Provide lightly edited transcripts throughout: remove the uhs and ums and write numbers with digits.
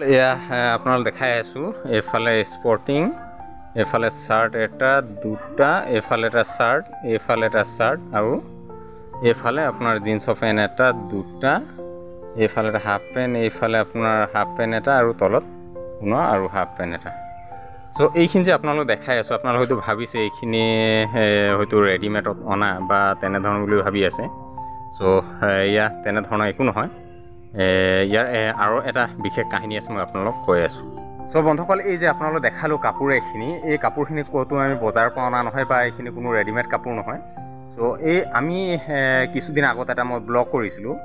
এয়া আপোনালোক দেখাই আছোঁ এইফালে স্পৰ্টিং এইফালে শাৰ্ট এটা দুটা এইফালে এটা শাৰ্ট এইফালে এটা শাৰ্ট আৰু এইফালে আপোনাৰ জিন্সৰ পেণ্ট এটা দুটা এইফালে এটা হাফ পেণ্ট এইফালে আপোনাৰ হাফ পেণ্ট এটা আৰু তলত পুনৰ আৰু হাফ পেণ্ট এটা সো এইখিনি যে আপোনালোক দেখাই আছোঁ আপোনালোক হয়তো ভাবিছে এইখিনি হয়তো ৰেডিমেডত অনা বা তেনেধৰণৰ বুলি ভাবি আছে সো এয়া তেনেধৰণৰ একো নহয় ইয়াৰ আৰু এটা বিশেষ কাহিনী আছে মই আপোনালোক কৈ আছোঁ সো বন্ধুসকল এই যে আপোনালোক দেখালোঁ কাপোৰ এইখিনি এই কাপোৰখিনি ক'তো আমি বজাৰৰ পৰা অনা নহয় বা এইখিনি কোনো ৰেডিমেড কাপোৰ নহয় সো এই আমি কিছুদিন আগত এটা মই ব্লগ কৰিছিলোঁ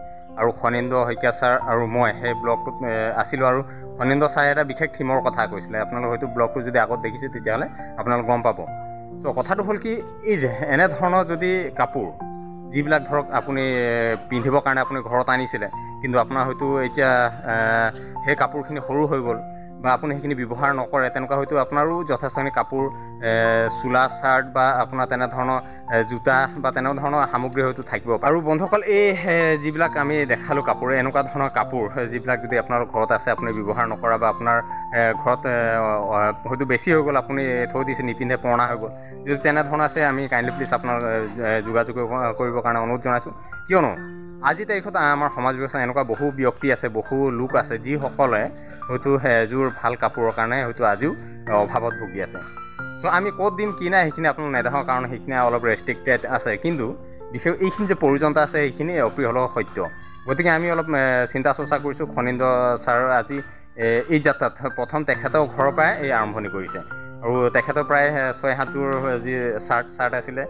আৰু খনিন্দ্ৰ শইকীয়া ছাৰ আৰু মই সেই ব্লগটোত আছিলোঁ আৰু খনিন্দ্ৰ ছাৰে এটা বিশেষ থিমৰ কথা কৈছিলে আপোনালোক হয়তো ব্লগটো যদি আগত দেখিছে তেতিয়াহ'লে আপোনালোক গম পাব সো কথাটো হ'ল কি এই যে এনেধৰণৰ যদি কাপোৰ যিবিলাক ধৰক আপুনি পিন্ধিবৰ কাৰণে আপুনি ঘৰত আনিছিলে কিন্তু আপোনাৰ হয়তো এতিয়া সেই কাপোৰখিনি সৰু হৈ গ'ল বা আপুনি সেইখিনি ব্যৱহাৰ নকৰে তেনেকুৱা হয়তো আপোনাৰো যথেষ্টখিনি কাপোৰ চোলা চাৰ্ট বা আপোনাৰ তেনেধৰণৰ জোতা বা তেনেধৰণৰ সামগ্ৰী হয়তো থাকিব আৰু বন্ধুসকল এই যিবিলাক আমি দেখালোঁ কাপোৰ এনেকুৱা ধৰণৰ কাপোৰ যিবিলাক যদি আপোনাৰ ঘৰত আছে আপুনি ব্যৱহাৰ নকৰা বা আপোনাৰ ঘৰত হয়তো বেছি হৈ গ'ল আপুনি থৈ দিছে নিপিন্ধে পুৰণা হৈ গ'ল যদি তেনেধৰণৰ আছে আমি কাইণ্ডলি প্লিজ আপোনাক যোগাযোগ কৰিবৰ কাৰণে অনুৰোধ জনাইছোঁ কিয়নো আজি তাৰিখত আমাৰ সমাজ ব্যৱস্থাত এনেকুৱা বহু ব্যক্তি আছে বহু লোক আছে যিসকলে হয়তো এযোৰ ভাল কাপোৰৰ কাৰণে হয়তো আজিও অভাৱত ভুগি আছে ত' আমি ক'ত দিম কি নাই সেইখিনি আপোনালোক নেদেখাৰ কাৰণে সেইখিনি অলপ ৰেষ্ট্ৰিক্টেড আছে কিন্তু বিশেষ এইখিনি যে প্ৰয়োজনতা আছে সেইখিনি অপিহল সত্য গতিকে আমি অলপ চিন্তা চৰ্চা কৰিছোঁ খনিন্দ্ৰ ছাৰৰ আজি এই যাত্ৰাত প্ৰথম তেখেতৰ ঘৰৰ পৰাই এই আৰম্ভণি কৰিছে আৰু তেখেতৰ প্ৰায় 6-7যোৰ যি চাৰ্ট আছিলে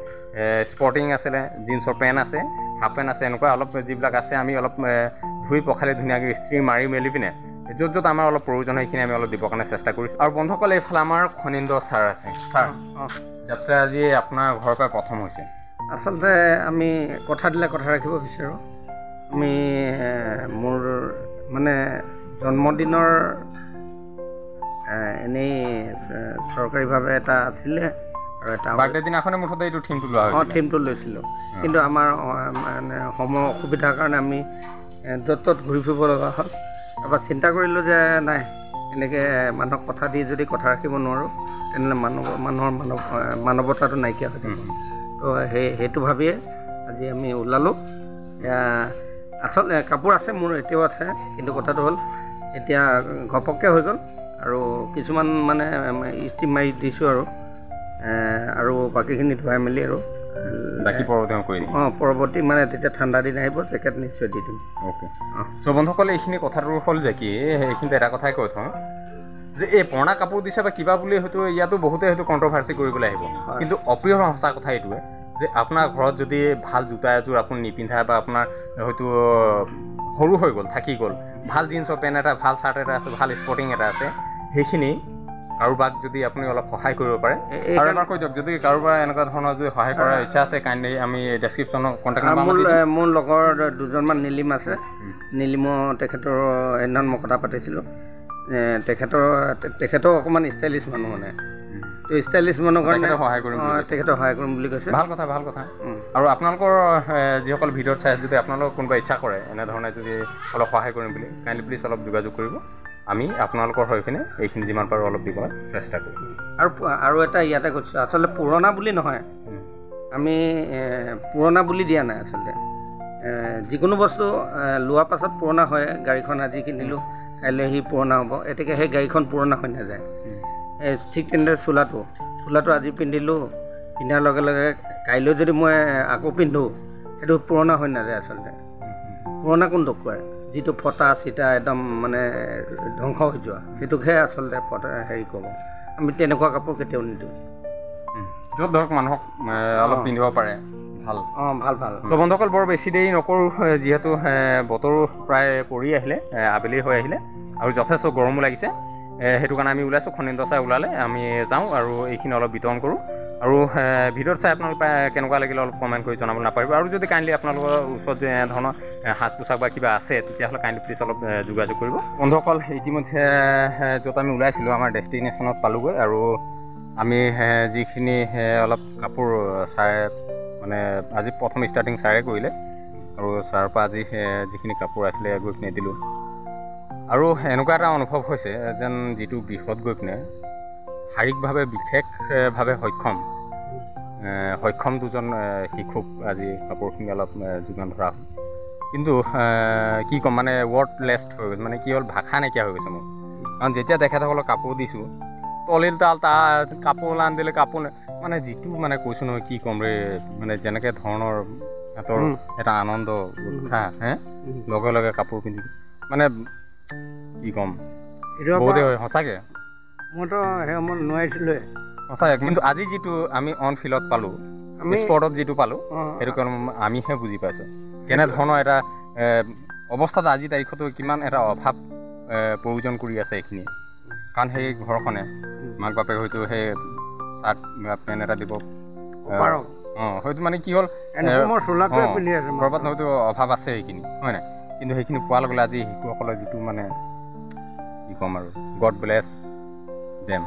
স্পৰ্টিং আছিলে জিন্সৰ পেণ্ট আছে হাফ পেণ্ট আছে এনেকুৱা অলপ যিবিলাক আছে আমি অলপ ধুই পখালি ধুনীয়াকৈ ইস্ত্ৰি মাৰি মেলি পিনে য'ত য'ত আমাৰ অলপ প্ৰয়োজন সেইখিনি আমি অলপ দিবৰ কাৰণে চেষ্টা কৰিছোঁ আৰু বন্ধুসকল এইফালে আমাৰ খনিন্দ্ৰ ছাৰ আছে ছাৰ যাত্ৰা আজি আপোনাৰ ঘৰৰ পৰা প্ৰথম হৈছে আচলতে আমি কথা দিলে কথা ৰাখিব বিচাৰোঁ আমি মোৰ মানে জন্মদিনৰ এনেই চৰকাৰীভাৱে এটা আছিলে আৰু এটা বাৰ্থডে দিনাখনে মুঠতে এইটো থিমটো লোৱা হয় থিমটো লৈছিলোঁ কিন্তু আমাৰ মানে সময় অসুবিধাৰ কাৰণে আমি য'ত ত'ত ঘূৰি ফুৰিব লগা হ'ল তাৰপৰা চিন্তা কৰিলোঁ যে নাই এনেকৈ মানুহক কথা দি যদি কথা ৰাখিব নোৱাৰোঁ তেনেহ'লে মানুহৰ মানৱতাটো নাইকিয়া হৈ থাকিব তো সেইটো ভাবিয়ে আজি আমি ওলালোঁ আচলতে কাপোৰ আছে মোৰ এতিয়াও আছে কিন্তু কথাটো হ'ল এতিয়া ঘপককৈ হৈ গ'ল আৰু কিছুমান মানে ইস্ত্ৰি মাৰি দিছোঁ আৰু বাকীখিনি ধুৱাই মেলি আৰু বাকী কৰি দিম পৰৱৰ্তী মানে তেতিয়া ঠাণ্ডা দিন আহিব জেকেট নিশ্চয় দি দিম অ'কে চ' বন্ধুসকলে এইখিনি কথাটো হ'ল যে কি এইখিনিতে এটা কথাই কৈ থওঁ যে এই পুৰণা কাপোৰ দিছে বা কিবা বুলি হয়তো ইয়াতো বহুতে হয়তো কণ্ট্ৰভাৰ্চি কৰিবলৈ আহিব কিন্তু অপ্ৰিয় সঁচা কথা এইটোৱে যে আপোনাৰ ঘৰত যদি ভাল জোতা এযোৰ আপুনি নিপিন্ধা বা আপোনাৰ হয়তো সৰু হৈ গ'ল থাকি গ'ল ভাল জিন্সৰ পেণ্ট এটা ভাল চাৰ্ট এটা আছে ভাল স্পৰ্টিং এটা আছে সেইখিনি কাৰোবাক যদি আপুনি অলপ সহায় কৰিব পাৰে আৰু এবাৰ কৈ দিয়ক যদি কাৰোবাৰ এনেকুৱা ধৰণৰ যদি সহায় কৰাৰ ইচ্ছা আছে কাইণ্ডলি আমি ডেছক্ৰিপশ্যনত কণ্টেক্ট নম্বৰ মোৰ লগৰ দুজনমান নীলিম আছে নীলিমৰ তেখেতৰ সেইদিনাখন মই কথা পাতিছিলোঁ তেখেতৰ অকণমান ষ্টাইলিছ মানুহ মানে তো ষ্টাইলিছ মানুহৰ কাৰণে তেখেতৰ সহায় কৰিম বুলি কৈছে ভাল কথা আৰু আপোনালোকৰ যিসকল ভিডিঅ'ত চাই যদি আপোনালোকৰ কোনোবা ইচ্ছা কৰে এনেধৰণে যদি অলপ সহায় কৰিম বুলি কাইণ্ডলি প্লিজ অলপ যোগাযোগ কৰিব আমি আপোনালোকৰ হৈ পিনে এইখিনি যিমান পাৰোঁ অলপ দিবলৈ চেষ্টা কৰিম আৰু এটা ইয়াতে কৈছোঁ আচলতে পুৰণা বুলি নহয় আমি পুৰণা বুলি দিয়া নাই আচলতে যিকোনো বস্তু লোৱাৰ পাছত পুৰণা হয় গাড়ীখন আজি কিনিলোঁ কাইলৈ সি পুৰণা হ'ব এতেকে সেই গাড়ীখন পুৰণা হৈ নাযায় ঠিক তেনেদৰে চোলাটো আজি পিন্ধিলোঁ পিন্ধাৰ লগে লগে কাইলৈ যদি মই আকৌ পিন্ধোঁ সেইটো পুৰণা হৈ নাযায় আচলতে পুৰণা কোনটোক কয় যিটো ফটা চিটা একদম মানে ধ্বংস হৈ যোৱা সেইটোকহে আচলতে হেৰি ক'ব আমি তেনেকুৱা কাপোৰ কেতিয়াও নিদিওঁ য'ত ধৰক মানুহক অলপ পিন্ধিব পাৰে ভাল ভাল তো বন্ধুসকল বৰ বেছি দেৰি নকৰোঁ যিহেতু বতৰো প্ৰায় পৰি আহিলে আবেলি হৈ আহিলে আৰু যথেষ্ট গৰমো লাগিছে সেইটো কাৰণে আমি ওলাইছোঁ খনিন্দ্ৰ ছাৰ ওলালে আমি যাওঁ আৰু এইখিনি অলপ বিতৰণ কৰোঁ আৰু ভিডিঅ'ত চাই আপোনালোকে কেনেকুৱা লাগিলে অলপ কমেণ্ট কৰি জনাব নাপাৰিব আৰু যদি কাইণ্ডলি আপোনালোকৰ ওচৰত যে এনেধৰণৰ সাজ পোছাক বা কিবা আছে তেতিয়াহ'লে কাইণ্ডলি প্লিজ অলপ যোগাযোগ কৰিব বন্ধুসকল ইতিমধ্যে য'ত আমি ওলাইছিলোঁ আমাৰ ডেষ্টিনেশ্যনত পালোঁগৈ আৰু আমি যিখিনি অলপ কাপোৰ ছাৰে মানে আজি প্ৰথম ষ্টাৰ্টিং ছাৰে কৰিলে আৰু ছাৰৰ পৰা আজি যিখিনি কাপোৰ আছিলে গৈ কিনে দিলোঁ আৰু এনেকুৱা এটা অনুভৱ হৈছে যেন যিটো গৃহত গৈ পিনে শাৰীৰিকভাৱে বিশেষভাৱে সক্ষম দুজন শিশুক আজি কাপোৰখিনি অলপ যোগান ধৰা হ'ল। কিন্তু কি ক'ম মানে ৱৰ্ডলেছ হৈ গৈছে, মানে কি হ'ল ভাষা নাইকিয়া হৈ গৈছে মোৰ। কাৰণ যেতিয়া তেখেতসকলক কাপোৰ দিছোঁ তলিল তাল তাৰ কাপোৰ আন দিলে কাপোৰ মানে যিটো মানে কৈছোঁ নহয় কি ক'ম ৰে, মানে যেনেকৈ ধৰণৰ সিহঁতৰ এটা আনন্দ উৎসাহ লগে লগে কাপোৰ পিন্ধি মানে কি ক'ম বহুতে হয় সঁচাকৈ। মইতো সেই সময়ত নোৱাৰিছিলোঁ সঁচাকৈ। কিন্তু আজি যিটো আমি অন ফিল্ডত পালোঁ, স্পৰ্টত যিটো পালোঁ, সেইটো কাৰণ আমিহে বুজি পাইছোঁ কেনেধৰণৰ এটা অৱস্থাত আজি তাৰিখতো কিমান এটা অভাৱ প্ৰয়োজন কৰি আছে এইখিনি। কাৰণ সেই ঘৰখনে মাক বাপেক হয়তো সেই চাৰ্ট বা পেণ্ট এটা দিব হয়তো মানে কি হ'ল ক'ৰবাত হয়তো অভাৱ আছে সেইখিনি, হয় নাই? কিন্তু সেইখিনি পোৱাৰ লগে লগে আজি শিশুসকলৰ যিটো মানে কি ক'ম আৰু গড ব্লেছ দেম,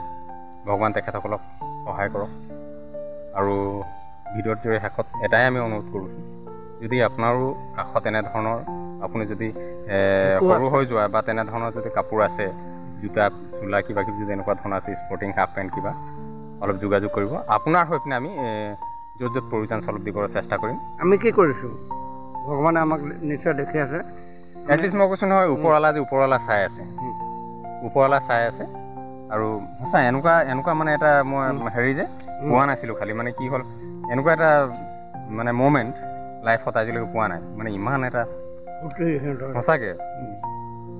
ভগৱান তেখেতসকলক সহায় কৰক। আৰু ভিডিঅ'ৰ শেষত এটাই আমি অনুৰোধ কৰোঁ, যদি আপোনাৰো কাষত এনেধৰণৰ আপুনি যদি সৰু হৈ যোৱা বা তেনেধৰণৰ যদি কাপোৰ আছে, জোতা চোলা কিবা কিবি যদি এনেকুৱা ধৰণৰ আছে, স্পৰ্টিং হাফ পেণ্ট কিবা, অলপ যোগাযোগ কৰিব। আপোনাৰ হৈ পিনে আমি য'ত য'ত প্ৰয়োজন অলপ দিবলৈ চেষ্টা কৰিম। আমি কি কৰিছোঁ, ভগৱানে আমাক নিশ্চয় দেখি আছে। এটলিষ্ট মই কৈছোঁ নহয়, ওপৰৱালা চাই আছে, ওপৰৱালা চাই আছে। আৰু সঁচা এনেকুৱা মানে এটা মই হেৰি যে পোৱা নাছিলোঁ। খালি মানে কি হ'ল এনেকুৱা এটা মানে ম'মেণ্ট লাইফত আজিলৈকে পোৱা নাই, মানে ইমান এটা সঁচাকৈ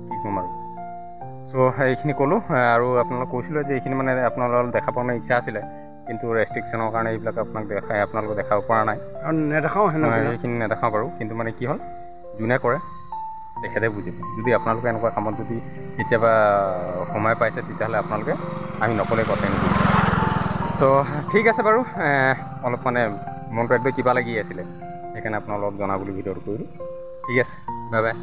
কি ক'ম আৰু। চ' এইখিনি ক'লোঁ। আৰু আপোনালোক কৈছিলোঁ যে এইখিনি মানে আপোনালোকৰ দেখা পোৱাৰ ইচ্ছা আছিলে, কিন্তু ৰেষ্ট্ৰিকশ্যনৰ কাৰণে এইবিলাক আপোনালোকে দেখাব পৰা নাই আৰু নেদেখাওঁ। সেইখিনি নেদেখাওঁ বাৰু। কিন্তু মানে কি হ'ল যোনে কৰে তেখেতে বুজি পায়। যদি আপোনালোকে এনেকুৱা কামত যদি কেতিয়াবা সময় পাইছে তেতিয়াহ'লে আপোনালোকে আমি নক'লে কথা নেকি। চ' ঠিক আছে বাৰু, অলপ মানে মনটো একদম কিবা লাগি আছিলে, সেইকাৰণে আপোনালোকক জনাবলৈ ভিডিঅ'টো কৰিলোঁ। ঠিক আছে, বাই বাই।